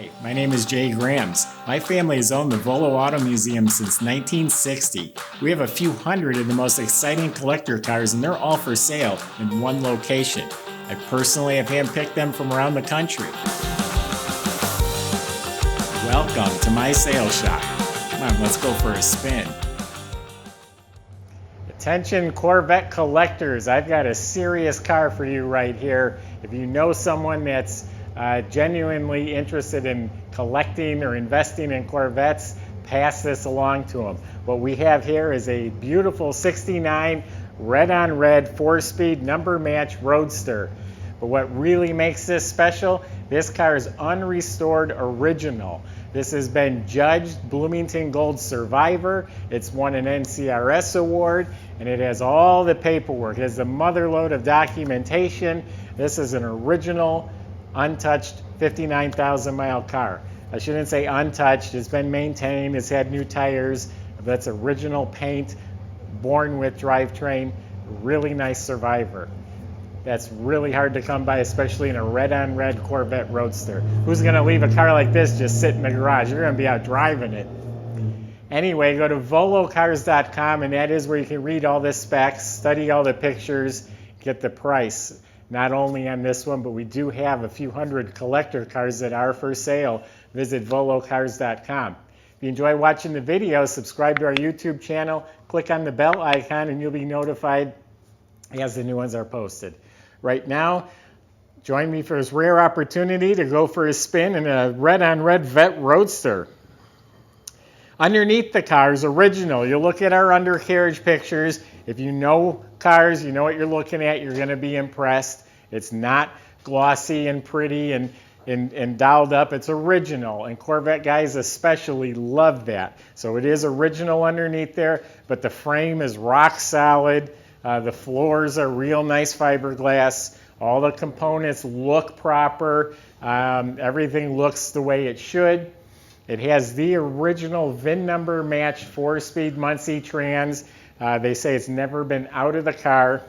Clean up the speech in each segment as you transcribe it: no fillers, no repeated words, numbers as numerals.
Hi, my name is Jay Grams. My family has owned the Volo Auto Museum since 1960. We have a few hundred of the most exciting collector cars, and they're all for sale in one location. I personally have handpicked them from around the country. Welcome to my sales shop. Come on, let's go for a spin. Attention Corvette collectors, I've got a serious car for you right here. If you know someone that's genuinely interested in collecting or investing in Corvettes, pass this along to them. What we have here is a beautiful 69 red on red 4-speed number match roadster. But what really makes this special, this car is unrestored original. This has been judged Bloomington Gold Survivor. It's won an NCRS award, and it has all the paperwork. It has a motherload of documentation. This is an original, untouched 59,000 mile car. I shouldn't say untouched, it's been maintained, it's had new tires, that's original paint, born with drivetrain, really nice Survivor. That's really hard to come by, especially in a red on red Corvette Roadster. Who's gonna leave a car like this just sit in the garage? You're gonna be out driving it. Anyway, go to volocars.com, and that is where you can read all the specs, study all the pictures, get the price. Not only on this one, but we do have a few hundred collector cars that are for sale. Visit volocars.com. If you enjoy watching the video, subscribe to our YouTube channel, click on the bell icon, and you'll be notified as the new ones are posted. Right now, join me for this rare opportunity to go for a spin in a red on red Vette Roadster. Underneath the car is original. You'll look at our undercarriage pictures. If you know cars, you know what you're looking at, you're going to be impressed. It's not glossy and pretty and dialed up. It's original, and Corvette guys especially love that. So it is original underneath there, but the frame is rock solid. The floors are real nice fiberglass. All the components look proper. Everything looks the way it should. It has the original VIN number match 4-speed Muncie trans. They say it's never been out of the car.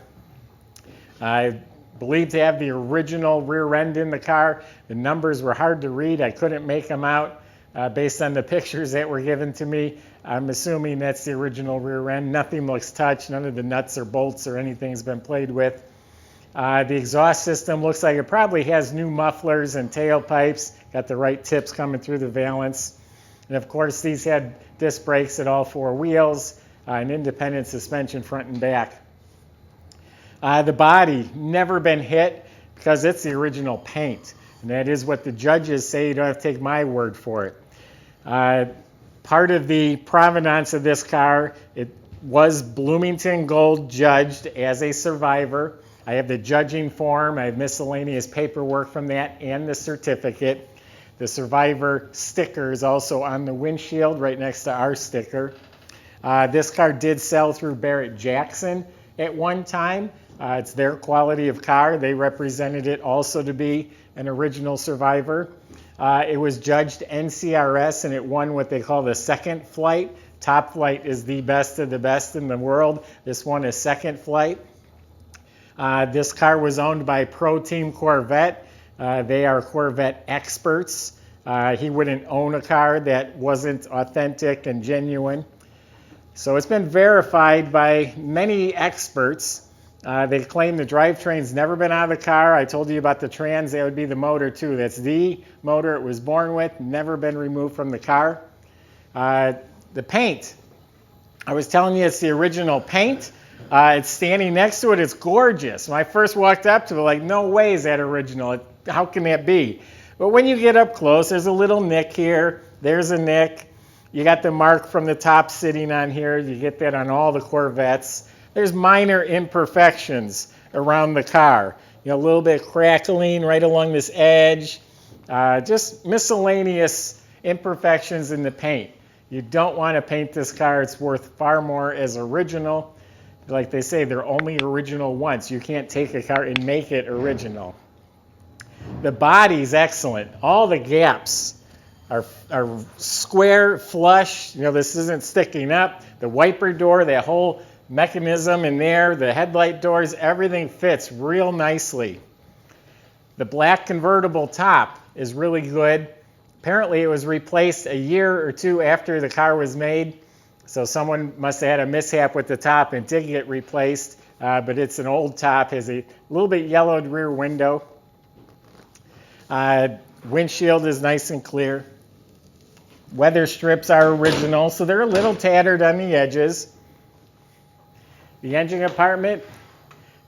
I believe to have the original rear end in the car. The numbers were hard to read. I couldn't make them out based on the pictures that were given to me. I'm assuming that's the original rear end. Nothing looks touched. None of the nuts or bolts or anything's been played with. The exhaust system looks like it probably has new mufflers and tailpipes. Got the right tips coming through the valance. And of course, these had disc brakes at all 4 wheels, and independent suspension front and back. The body, never been hit because it's the original paint. And that is what the judges say. You don't have to take my word for it. Part of the provenance of this car, it was Bloomington Gold judged as a Survivor. I have the judging form. I have miscellaneous paperwork from that and the certificate. The Survivor sticker is also on the windshield right next to our sticker. This car did sell through Barrett-Jackson at one time. It's their quality of car. They represented it also to be an original Survivor. It was judged NCRS, and it won what they call the Second Flight. Top Flight is the best of the best in the world. This one is Second Flight. This car was owned by Pro Team Corvette. They are Corvette experts. He wouldn't own a car that wasn't authentic and genuine. So it's been verified by many experts. They claim the drivetrain's never been out of the car. I told you about the trans, that would be the motor too. That's the motor it was born with, never been removed from the car. The paint, I was telling you it's the original paint. It's standing next to it, it's gorgeous. When I first walked up to it, like, no way is that original. How can that be? But when you get up close, there's a little nick here. There's a nick. You got the mark from the top sitting on here. You get that on all the Corvettes. There's minor imperfections around the car. You know, a little bit of crackling right along this edge. Just miscellaneous imperfections in the paint. You don't want to paint this car. It's worth far more as original. Like they say, they're only original once. You can't take a car and make it original. The body's excellent. All the gaps are square, flush. You know, this isn't sticking up. The wiper door, that whole mechanism in there, the headlight doors, everything fits real nicely. The black convertible top is really good. Apparently it was replaced a year or two after the car was made, so someone must have had a mishap with the top and did get replaced, but it's an old top, has a little bit yellowed rear window. Windshield is nice and clear. Weather strips are original, so they're a little tattered on the edges. The engine compartment,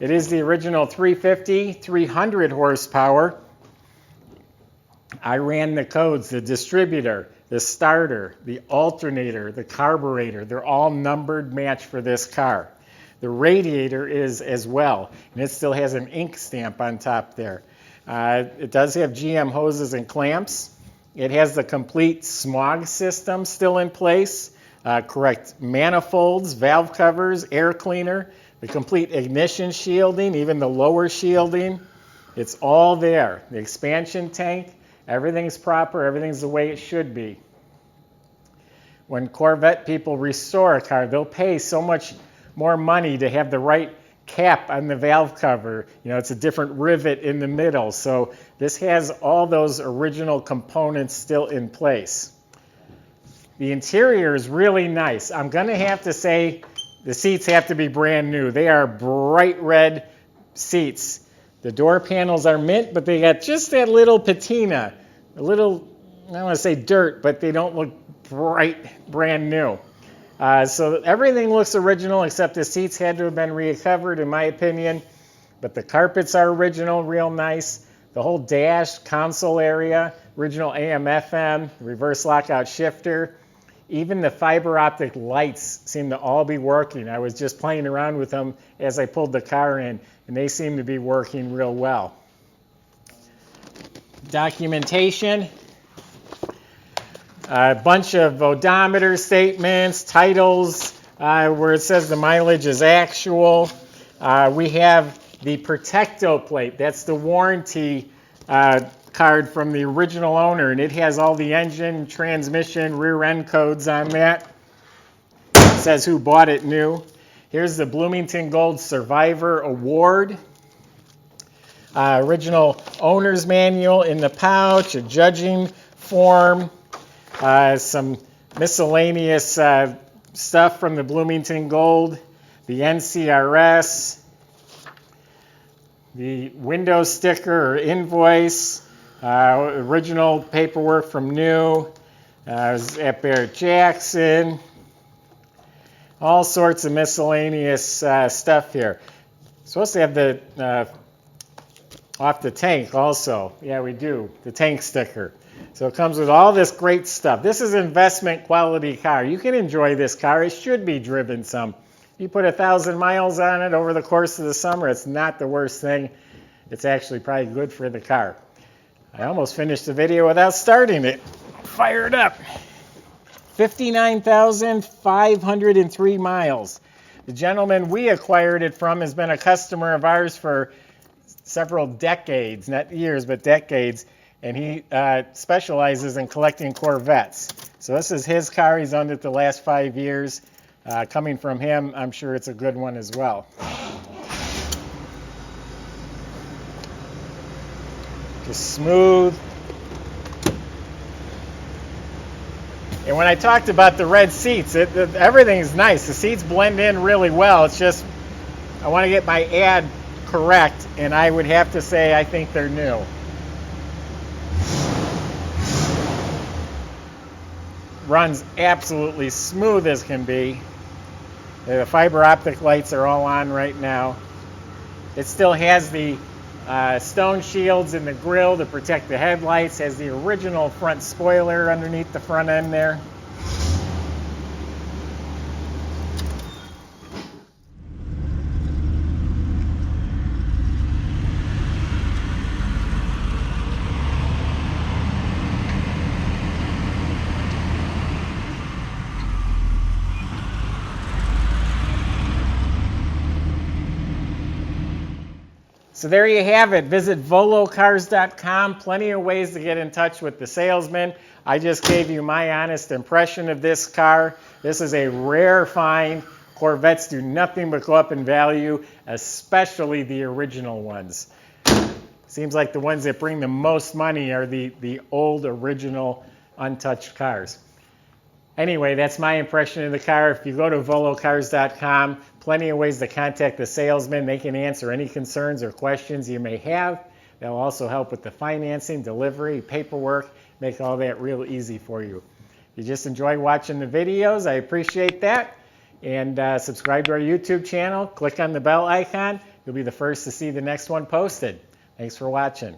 it is the original 350, 300 horsepower. I ran the codes, the distributor, the starter, the alternator, the carburetor. They're all numbered match for this car. The radiator is as well, and it still has an ink stamp on top there. It does have GM hoses and clamps. It has the complete smog system still in place, correct manifolds, valve covers, air cleaner, the complete ignition shielding, even the lower shielding. It's all there. The expansion tank, everything's proper, everything's the way it should be. When Corvette people restore a car, they'll pay so much more money to have the right cap on the valve cover. You know, it's a different rivet in the middle. So this has all those original components still in place. The interior is really nice. I'm going to have to say the seats have to be brand new. They are bright red seats. The door panels are mint, but they got just that little patina, a little, I don't want to say dirt, but they don't look bright, brand new. So everything looks original except the seats had to have been recovered in my opinion. But the carpets are original, real nice. The whole dash, console area, original AM, FM, reverse lockout shifter. Even the fiber optic lights seem to all be working. I was just playing around with them as I pulled the car in, and they seem to be working real well. Documentation. A bunch of odometer statements, titles, where it says the mileage is actual. We have the Protecto plate. That's the warranty card from the original owner, and it has all the engine, transmission, rear end codes on that. It says who bought it new. Here's the Bloomington Gold Survivor Award. Original owner's manual in the pouch, a judging form. Some miscellaneous stuff from the Bloomington Gold, the NCRS, the window sticker or invoice, original paperwork from new, at Barrett Jackson, all sorts of miscellaneous stuff here. Supposed to have the off the tank also. Yeah, we do, the tank sticker. So it comes with all this great stuff. This is an investment quality car. You can enjoy this car. It should be driven some. You put 1,000 miles on it over the course of the summer, it's not the worst thing. It's actually probably good for the car. I almost finished the video without starting it. Fire it up. 59,503 miles. The gentleman we acquired it from has been a customer of ours for several decades, not years, but decades. And he specializes in collecting Corvettes. So this is his car. He's owned it the last 5 years. Coming from him, I'm sure it's a good one as well. Just smooth. And when I talked about the red seats, everything's nice. The seats blend in really well. It's just, I want to get my ad correct, and I would have to say I think they're new. Runs absolutely smooth as can be. The fiber optic lights are all on right now. It still has the stone shields in the grille to protect the headlights. Has the original front spoiler underneath the front end there. So there you have it. Visit volocars.com. Plenty of ways to get in touch with the salesman. I just gave you my honest impression of this car. This is a rare find. Corvettes do nothing but go up in value, especially the original ones. Seems like the ones that bring the most money are the old, original, untouched cars. Anyway, that's my impression of the car. If you go to volocars.com, plenty of ways to contact the salesman. They can answer any concerns or questions you may have. They'll also help with the financing, delivery, paperwork, make all that real easy for you. If you just enjoy watching the videos, I appreciate that. And subscribe to our YouTube channel. Click on the bell icon. You'll be the first to see the next one posted. Thanks for watching.